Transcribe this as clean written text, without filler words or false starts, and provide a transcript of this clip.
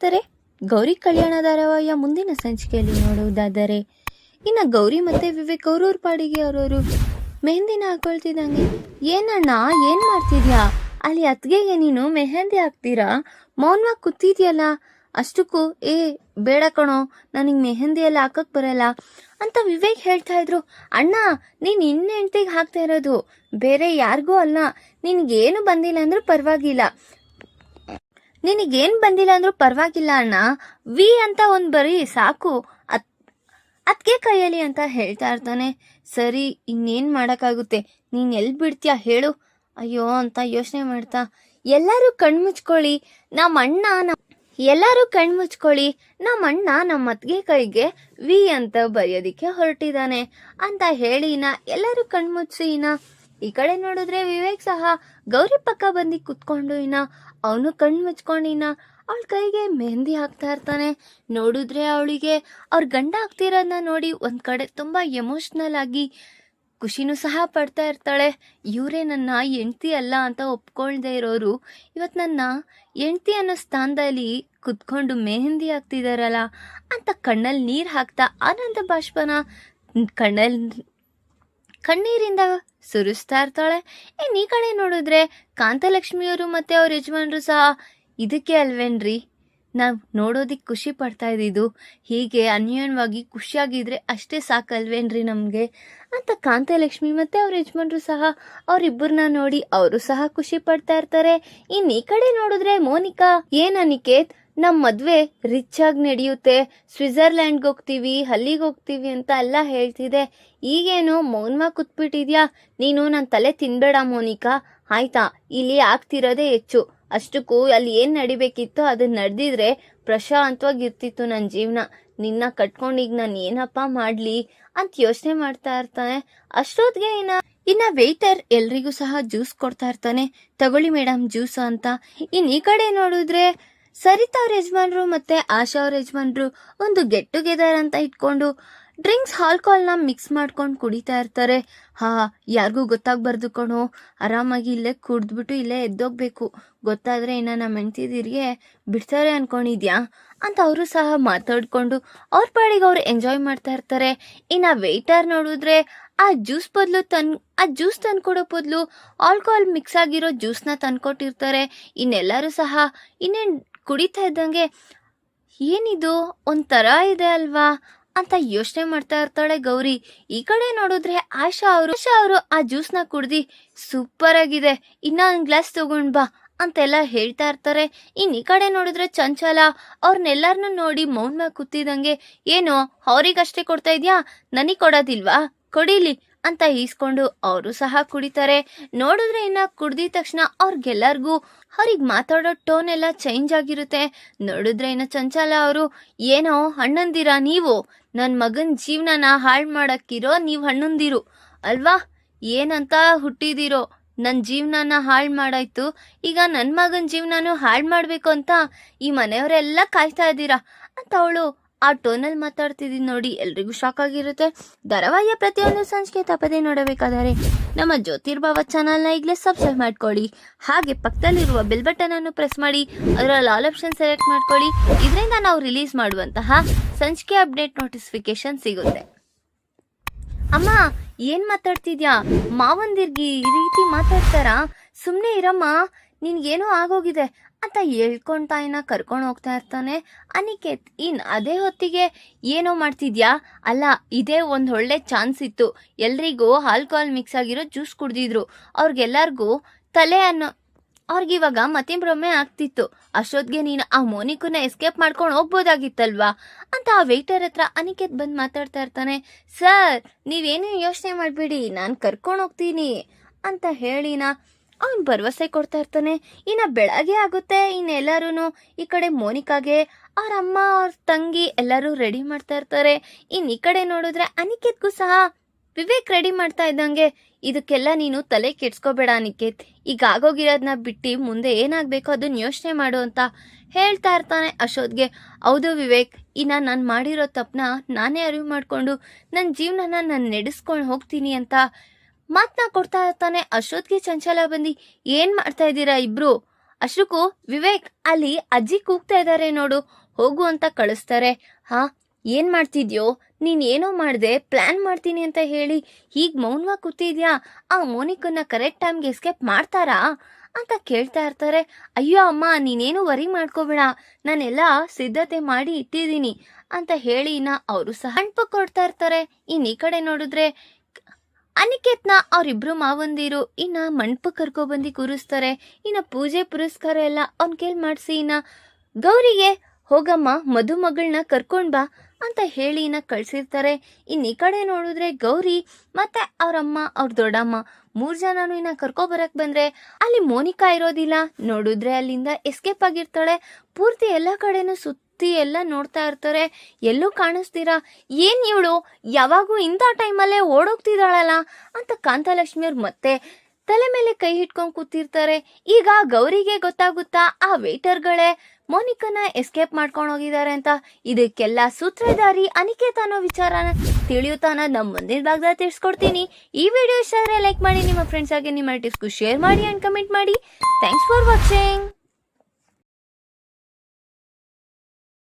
ಸ್ನೇಹಿತರೆ, ಗೌರಿ ಕಲ್ಯಾಣ ಧಾರಾವಾಹಿಯ ಮುಂದಿನ ಸಂಚಿಕೆಯಲ್ಲಿ ನೋಡುವುದಾದರೆ, ಇನ್ನು ಗೌರಿ ಮತ್ತೆ ವಿವೇಕ್ ಅವ್ರವ್ರ ಪಾಡಿಗೆ ಅವರವರು ಮೆಹಂದಿನ ಹಾಕೊಳ್ತಿದ್ದಂಗೆ, ಏನಣ್ಣ ಏನ್ ಮಾಡ್ತಿದ್ಯಾ ಅಲ್ಲಿ? ಅತ್ಗೆಗೆ ನೀನು ಮೆಹಂದಿ ಹಾಕ್ತೀರಾ? ಮೌನವಾಗಿ ಕೂತಿದ್ಯಲ್ಲ, ಅಷ್ಟಕ್ಕೂ ಬೇಡ ಕಣೋ, ನನಗೆ ಮೆಹಂದಿ ಎಲ್ಲ ಹಾಕಕ್ ಬರಲ್ಲ ಅಂತ ವಿವೇಕ್ ಹೇಳ್ತಾ ಇದ್ರು. ಅಣ್ಣ, ನೀನ್ ಇನ್ನ ಹೆಂಡತಿಗೆ ಹಾಕ್ತಾ ಇರೋದು, ಬೇರೆ ಯಾರಿಗೂ ಅಲ್ಲ. ನಿನ್ಗೇನು ಬಂದಿಲ್ಲ ಅಂದ್ರೂ ಪರವಾಗಿಲ್ಲ, ಅಣ್ಣ. ವಿ ಅಂತ ಒಂದ್ ಬರೀ ಸಾಕು, ಅದ್ಕೆ ಕೈಯಲ್ಲಿ ಅಂತ ಹೇಳ್ತಾ ಇರ್ತಾನೆ. ಸರಿ, ಇನ್ನೇನ್ ಮಾಡಕ್ಕಾಗುತ್ತೆ, ನೀನ್ ಎಲ್ ಬಿಡ್ತೀಯ ಹೇಳು? ಅಯ್ಯೋ ಅಂತ ಯೋಚನೆ ಮಾಡ್ತಾ, ಎಲ್ಲರೂ ಕಣ್ಮುಚ್ಕೊಳ್ಳಿ, ನಮ್ಮ ಅಣ್ಣ ನಮ್ಮ ಅತ್ತಿಗೆ ಕೈಗೆ ವಿ ಅಂತ ಬರೆಯೋದಿಕ್ಕೆ ಹೊರಟಿದ್ದಾನೆ ಅಂತ ಹೇಳಿ ಎಲ್ಲರೂ ಕಣ್ಮುಚ್ಚಿ ಈ ಕಡೆ ನೋಡಿದ್ರೆ ವಿವೇಕ್ ಸಹ ಗೌರಿ ಪಕ್ಕ ಬಂದು ಕುತ್ಕೊಂಡು ಅವನು ಕಣ್ಮುಚ್ಕೊಂಡು ಅವಳ ಕೈಗೆ ಮೆಹಂದಿ ಹಾಕ್ತಾ ಇರ್ತಾನೆ. ನೋಡಿದ್ರೆ ಅವಳಿಗೆ ಅವ್ರ ಗಂಡ ಆಗ್ತಿರೋದನ್ನ ನೋಡಿ ಒಂದ್ ಕಡೆ ತುಂಬಾ ಎಮೋಷ್ನಲ್ ಆಗಿ ಖುಷಿನೂ ಸಹ ಪಡ್ತಾ ಇರ್ತಾಳೆ. ಇವರೇ ನನ್ನ ಹೆಂಡತಿ ಅಲ್ಲ ಅಂತ ಒಪ್ಕೊಳ್ದೆ ಇರೋರು ಇವತ್ತು ನನ್ನ ಹೆಂಡತಿ ಅನ್ನೋ ಸ್ಥಾನದಲ್ಲಿ ಕುತ್ಕೊಂಡು ಮೆಹಂದಿ ಹಾಕ್ತಿದಾರಲ್ಲ ಅಂತ ಕಣ್ಣಲ್ಲಿ ನೀರು ಹಾಕ್ತಾ ಆನಂದ ಬಾಷ್ಪನ ಕಣ್ಣೀರಿಂದ ಸುರಿಸ್ತಾ ಇರ್ತಾಳೆ. ಈ ಕಡೆ ನೋಡಿದ್ರೆ ಕಾಂತಲಕ್ಷ್ಮಿಯವರು ಮತ್ತೆ ಅವ್ರ ಯಜಮಾನ್ರು ಸಹ ಇದಕ್ಕೆ ಅಲ್ವೇನ್ರಿ ನಾವ್ ನೋಡೋದಿಕ್ ಖುಷಿ ಪಡ್ತಾ ಇದ್ದಿದ್ದು, ಹೀಗೆ ಅನ್ಯೋನ್ಯವಾಗಿ ಖುಷಿಯಾಗಿದ್ರೆ ಅಷ್ಟೇ ಸಾಕಲ್ವೇನ್ರಿ ನಮ್ಗೆ ಅಂತ ಕಾಂತಲಕ್ಷ್ಮಿ ಮತ್ತೆ ಅವ್ರ ಯಜಮಾನ್ರು ಸಹ ಅವ್ರಿಬ್ಬರನ್ನ ನೋಡಿ ಅವರು ಸಹ ಖುಷಿ ಪಡ್ತಾ ಇರ್ತಾರೆ. ಈ ಕಡೆ ನೋಡಿದ್ರೆ ಮೋನಿಕಾ, ಏನ್ ಅನಿಕೇತ್, ನಮ್ ಮದ್ವೆ ರಿಚ್ ಆಗಿ ನಡೆಯುತ್ತೆ, ಸ್ವಿಟ್ಜರ್ಲ್ಯಾಂಡ್ಗೆ ಹೋಗ್ತೀವಿ, ಅಲ್ಲಿಗೆ ಹೋಗ್ತೀವಿ ಅಂತ ಎಲ್ಲ ಹೇಳ್ತಿದೆ. ಈಗೇನು ಮೌನವಾಗಿ ಕೂತ್ಬಿಟ್ಟಿದ್ಯಾ? ನೀನು ನನ್ನ ತಲೆ ತಿನ್ಬೇಡ ಮೋನಿಕಾ, ಆಯ್ತಾ? ಇಲ್ಲಿ ಆಗ್ತಿರೋದೇ ಹೆಚ್ಚು, ಅಷ್ಟಕ್ಕೂ ಅಲ್ಲಿ ಏನ್ ನಡಿಬೇಕಿತ್ತು ಅದನ್ನ ನಡೆದಿದ್ರೆ ಪ್ರಶಾಂತವಾಗಿರ್ತಿತ್ತು ನನ್ನ ಜೀವನ. ನಿನ್ನ ಕಟ್ಕೊಂಡೀಗ ನಾನು ಏನಪ್ಪ ಮಾಡ್ಲಿ ಅಂತ ಯೋಚನೆ ಮಾಡ್ತಾ ಇರ್ತಾನೆ. ಅಷ್ಟೊತ್ತಿಗೆ ಇನ್ನ ವೇಟರ್ ಎಲ್ರಿಗೂ ಸಹ ಜ್ಯೂಸ್ ಕೊಡ್ತಾ ಇರ್ತಾನೆ. ತಗೊಳ್ಳಿ ಮೇಡಮ್ ಜ್ಯೂಸ್ ಅಂತ. ಈ ಕಡೆ ನೋಡಿದ್ರೆ ಸರಿತಾ ಅವ್ರ ಯಜಮಾನ್ರು ಮತ್ತೆ ಆಶಾ ಅವ್ರ ಯಜಮಾನ್ರು ಒಂದು ಗೆಟ್ ಟುಗೆದರ್ ಅಂತ ಇಟ್ಕೊಂಡು ಡ್ರಿಂಕ್ಸ್ ಆಲ್ಕೋಹಾಲ್ನ ಮಿಕ್ಸ್ ಮಾಡ್ಕೊಂಡು ಕುಡಿತಾ ಇರ್ತಾರೆ. ಯಾರಿಗೂ ಗೊತ್ತಾಗ್ಬಾರ್ದು ಕಣೋ, ಆರಾಮಾಗಿ ಇಲ್ಲೇ ಕುಡ್ದ್ಬಿಟ್ಟು ಇಲ್ಲೇ ಎದ್ದೋಗ್ಬೇಕು, ಗೊತ್ತಾದ್ರೆ ನಮ್ಮ ಹೆಂಡ್ತಿದಿರಿಗೆ ಬಿಡ್ತಾರೆ ಅನ್ಕೊಂಡಿದ್ಯಾ ಅಂತ ಅವರು ಸಹ ಮಾತಾಡ್ಕೊಂಡು ಅವ್ರ ಪಾಡಿಗೆ ಅವ್ರು ಎಂಜಾಯ್ ಮಾಡ್ತಾ ಇರ್ತಾರೆ. ವೇಟರ್ ನೋಡಿದ್ರೆ ಆ ಜ್ಯೂಸ್ ತಂದ್ಕೊಡೋ ಬದಲು ಆಲ್ಕೋಹಾಲ್ ಮಿಕ್ಸ್ ಆಗಿರೋ ಜ್ಯೂಸ್ನ ತಂದ್ಕೊಟ್ಟಿರ್ತಾರೆ. ಇನ್ನೆಲ್ಲರೂ ಸಹ ಇನ್ನೇನ್ ಕುಡಿತಾ ಇದ್ದಂಗೆ, ಏನಿದು ಒಂಥರ ಇದೆ ಅಲ್ವಾ ಅಂತ ಯೋಚನೆ ಮಾಡ್ತಾ ಇರ್ತಾಳೆ ಗೌರಿ. ಈ ಕಡೆ ನೋಡಿದ್ರೆ ಆಶಾ ಅವರು ಆ ಜ್ಯೂಸ್ನ ಕುಡ್ದಿ ಸೂಪರ್ ಆಗಿದೆ, ಇನ್ನೊಂದ್ ಗ್ಲಾಸ್ ತಗೊಂಡ್ ಬಾ ಅಂತೆಲ್ಲ ಹೇಳ್ತಾ ಇರ್ತಾರೆ. ಈ ಕಡೆ ನೋಡಿದ್ರೆ ಚಂಚಲ ಅವ್ರನ್ನೆಲ್ಲರನ್ನು ನೋಡಿ ಮೌನವಾಗಿ ಕೂತಿದಂಗೆ, ಏನೋ ಅವ್ರಿಗಷ್ಟೇ ಕೊಡ್ತಾ ಇದ್ಯಾ, ನನಗ್ ಕೊಡೋದಿಲ್ವಾ, ಕೊಡಿಲಿ ಅಂತ ಈಸ್ಕೊಂಡು ಅವರು ಸಹ ಕುಡಿತಾರೆ. ನೋಡಿದ್ರೆ ಕುಡ್ದಿದ ತಕ್ಷಣ ಅವ್ರಿಗೆ ಮಾತಾಡೋ ಟೋನ್ ಎಲ್ಲ ಚೇಂಜ್ ಆಗಿರುತ್ತೆ. ನೋಡಿದ್ರೆ ಚಂಚಲ ಅವರು, ಏನೋ ಹಣ್ಣಂದಿರಾ ನೀವು, ನನ್ ಮಗನ್ ಜೀವನನ ಹಾಳು ಮಾಡಕ್ಕಿರೋ ನೀವ್ ಹಣ್ಣಂದಿರು ಅಲ್ವಾ, ಏನಂತ ಹುಟ್ಟಿದಿರೋ, ನನ್ ಜೀವನನ ಹಾಳು ಮಾಡಾಯ್ತು, ಈಗ ನನ್ ಮಗನ್ ಜೀವನನು ಹಾಳು ಮಾಡ್ಬೇಕು ಅಂತ ಈ ಮನೆಯವರೆಲ್ಲ ಕಾಯ್ತಾ ಇದ್ದೀರಾ ಅಂತ ಅವಳು ಆ ಟೋನಲ್ಲಿ ಮಾತಾಡ್ತಿದ್ದೀನಿ ನೋಡಿ, ಎಲ್ರಿಗೂ ಶಾಕ್ ಆಗಿರುತ್ತೆ. ಧಾರಾವಾಹಿಯ ಪ್ರತಿಯೊಂದು ಸಂಚಿಕೆ ತಪ್ಪದೇ ನೋಡಬೇಕಾದರೆ ನಮ್ಮ ಜ್ಯೋತಿರ್ಭಾವ ಚಾನಲ್ನ ಈಗಲೇ ಸಬ್ಸ್ಕ್ರೈಬ್ ಮಾಡ್ಕೊಳ್ಳಿ. ಹಾಗೆ ಪಕ್ಕದಲ್ಲಿರುವ ಬೆಲ್ ಬಟನ್ ಅನ್ನು ಪ್ರೆಸ್ ಮಾಡಿ ಅದರಲ್ಲಿ ಆಲ್ ಆಪ್ಷನ್ ಸೆಲೆಕ್ಟ್ ಮಾಡ್ಕೊಳ್ಳಿ. ಇದರಿಂದ ನಾವು ರಿಲೀಸ್ ಮಾಡುವಂತಹ ಸಂಚಿಕೆ ಅಪ್ಡೇಟ್ ನೋಟಿಫಿಕೇಶನ್ ಸಿಗುತ್ತೆ. ಅಮ್ಮ, ಏನ್ ಮಾತಾಡ್ತಿದ್ಯಾ? ಮಾವಂದಿರ್ಗಿ ಈ ರೀತಿ ಮಾತಾಡ್ತಾರಾ? ಸುಮ್ನೆ ಇರಮ್ಮ, ನಿನ್ಗೇನೋ ಆಗೋಗಿದೆ ಅಂತ ಹೇಳ್ಕೊಂತ ಕರ್ಕೊಂಡು ಹೋಗ್ತಾ ಇರ್ತಾನೆ ಅನಿಕೇತ್. ಅದೇ ಹೊತ್ತಿಗೆ ಏನೋ ಮಾಡ್ತಿದ್ಯಾ? ಅಲ್ಲ, ಇದೇ ಒಂದ್ ಒಳ್ಳೆ ಚಾನ್ಸ್ ಇತ್ತು, ಎಲ್ರಿಗೂ ಆಲ್ಕೋಹಾಲ್ ಮಿಕ್ಸ್ ಆಗಿರೋ ಜ್ಯೂಸ್ ಕುಡ್ದಿದ್ರು, ಅವ್ರಿಗೆಲ್ಲರಿಗೂ ಅವ್ರಿಗಿವಾಗ ಮತಿಭ್ರಮೆ ಆಗ್ತಿತ್ತು, ಅಷ್ಟೊತ್ತಿಗೆ ನೀನು ಆ ಮೋನಿಕನ್ನ ಎಸ್ಕೇಪ್ ಮಾಡ್ಕೊಂಡು ಹೋಗ್ಬೋದಾಗಿತ್ತಲ್ವಾ ಅಂತ ಆ ವೇಟರ್ ಹತ್ರ ಅನಿಕೇತ್ ಬಂದು ಮಾತಾಡ್ತಾ ಇರ್ತಾನೆ. ಸರ್, ನೀವೇನು ಯೋಚನೆ ಮಾಡ್ಬೇಡಿ, ನಾನು ಕರ್ಕೊಂಡು ಹೋಗ್ತೀನಿ ಅಂತ ಹೇಳಿನ ಅವನ್ ಭರವಸೆ ಕೊಡ್ತಾ ಇರ್ತಾನೆ. ಬೆಳಗ್ಗೆ ಆಗುತ್ತೆ. ಎಲ್ಲರೂ ಈ ಕಡೆ ಮೋನಿಕಾಗೆ ಅವ್ರ ಅಮ್ಮ ಅವ್ರ ತಂಗಿ ಎಲ್ಲರೂ ರೆಡಿ ಮಾಡ್ತಾ ಇರ್ತಾರೆ. ಈ ಕಡೆ ನೋಡಿದ್ರೆ ಅನಿಕೇತ್ಗೂ ಸಹ ವಿವೇಕ್ ರೆಡಿ ಮಾಡ್ತಾ ಇದ್ದಂಗೆ, ಇದಕ್ಕೆಲ್ಲ ನೀನು ತಲೆ ಕೆಡ್ಸ್ಕೋಬೇಡ ಅನಿಕೇತ್, ಈಗ ಆಗೋಗಿರೋದನ್ನ ಬಿಟ್ಟು ಮುಂದೆ ಏನಾಗ್ಬೇಕೋ ಅದನ್ನ ಯೋಚನೆ ಮಾಡು ಅಂತ ಹೇಳ್ತಾ ಇರ್ತಾನೆ. ಅಶೋಕ್ಗೆ, ಹೌದು ವಿವೇಕ್, ನಾನು ಮಾಡಿರೋ ತಪ್ಪನ ನಾನೇ ಅರಿವು ಮಾಡ್ಕೊಂಡು ನನ್ನ ಜೀವನನ ನಾನು ನಡೆಸ್ಕೊಂಡು ಹೋಗ್ತೀನಿ ಅಂತ ಮಾತನ್ನ ಕೊಡ್ತಾ ಇರ್ತಾನೆ. ಅಷ್ಟೊತ್ತಿಗೆ ಚಂಚಲ ಬಂದು, ಏನ್ ಮಾಡ್ತಾ ಇದ್ದೀರಾ ಇಬ್ರು ಅಷ್ಟಕ್ಕೂ ವಿವೇಕ್ ಅಲ್ಲಿ ಅಜ್ಜಿ ಕೂಗ್ತಾ ಇದ್ದಾರೆ ನೋಡು, ಹೋಗು ಅಂತ ಕಳಿಸ್ತಾರೆ. ಹಾ, ಏನ್ ಮಾಡ್ತಿದ್ಯೋ ನೀನ್, ಏನೋ ಮಾಡ್ದೆ, ಪ್ಲಾನ್ ಮಾಡ್ತೀನಿ ಅಂತ ಹೇಳಿ ಹೀಗ್ ಮೌನವಾಗಿ ಕೂತಿದ್ಯಾ? ಆ ಮೋನಿಕನ್ನ ಕರೆಕ್ಟ್ ಟೈಮ್ಗೆ ಎಸ್ಕೇಪ್ ಮಾಡ್ತಾರಾ ಅಂತ ಕೇಳ್ತಾ ಇರ್ತಾರೆ. ಅಯ್ಯೋ ಅಮ್ಮ, ನೀನೇನು ವರಿ ಮಾಡ್ಕೋಬೇಡ, ನಾನೆಲ್ಲ ಸಿದ್ಧತೆ ಮಾಡಿ ಇಟ್ಟಿದ್ದೀನಿ ಅಂತ ಹೇಳಿ ಅವರು ಸಹ ಹಣ್ಪು ಕೊಡ್ತಾ ಇರ್ತಾರೆ. ಈ ಕಡೆ ನೋಡಿದ್ರೆ ಅನಿಕೇತ್ನ ಅವ್ರಿಬ್ರು ಮಾವಂದಿರು ಮಂಟಪ ಕರ್ಕೊಬಂದು ಕೂರಿಸ್ತಾರೆ. ಪೂಜೆ ಪುರಸ್ಕಾರ ಎಲ್ಲ ಅವ್ನ ಕೇಳಿ ಮಾಡಿಸಿ ಗೌರಿಗೆ ಹೋಗಮ್ಮ ಮದುಮಗಳನ್ನ ಕರ್ಕೊಂಡ್ ಬಾ ಅಂತ ಹೇಳಿ ಕಳ್ಸಿರ್ತಾರೆ. ಈ ಕಡೆ ನೋಡಿದ್ರೆ ಗೌರಿ ಮತ್ತೆ ಅವ್ರಮ್ಮ ಅವ್ರ ದೊಡ್ಡಮ್ಮ 3 ಜನನು ಕರ್ಕೊಬರಕ್ ಬಂದ್ರೆ ಅಲ್ಲಿ ಮೋನಿಕಾ ಇರೋದಿಲ್ಲ. ನೋಡಿದ್ರೆ ಅಲ್ಲಿಂದ ಎಸ್ಕೇಪ್ ಆಗಿರ್ತಾಳೆ. ಪೂರ್ತಿ ಎಲ್ಲ ಕಡೆನೂ ಸುತ್ತಿ ಎಲ್ಲ ನೋಡ್ತಾ ಇರ್ತಾರೆ, ಎಲ್ಲೂ ಕಾಣಿಸ್ತೀರಾ. ಏನ್ ಇವಳು ಯಾವಾಗೂ ಇಂಥ ಟೈಮಲ್ಲೇ ಓಡೋಗ್ತಿದ್ದಾಳಲ್ಲ ಅಂತ ಕಾಂತಲಕ್ಷ್ಮಿಯವ್ರು ಮತ್ತೆ ತಲೆ ಮೇಲೆ ಕೈ ಹಿಡ್ಕೊಂಡ್ ಕೂತಿರ್ತಾರೆ. ಈಗ ಗೌರಿಗೆ ಗೊತ್ತಾಗುತ್ತಾ ಆ ವೇಟರ್ಗಳೇ ಮೋನಿಕನ ಎಸ್ಕೇಪ್ ಮಾಡ್ಕೊಂಡು ಹೋಗಿದ್ದಾರೆ ಅಂತ. ಇದಕ್ಕೆಲ್ಲ ಸೂತ್ರಧಾರಿ ಅನಿಕೇತ್ ಅನ್ನೋ ವಿಚಾರನ ತಿಳಿಯುತ್ತಾನ ನಮ್ಮ ಮುಂದಿನ ಭಾಗದಲ್ಲಿ ತಿಳಿಸ್ಕೊಡ್ತೀನಿ. ಈ ವಿಡಿಯೋ ಇಷ್ಟ ಆದರೆ ಲೈಕ್ ಮಾಡಿ, ನಿಮ್ಮ ಫ್ರೆಂಡ್ಸ್ ಆಗಿ ನಿಮ್ಮ ರಿಲೇಟಿವ್ಸ್ಗೂ ಶೇರ್ ಮಾಡಿ ಅಂಡ್ ಕಮೆಂಟ್ ಮಾಡಿ. Thanks for watching.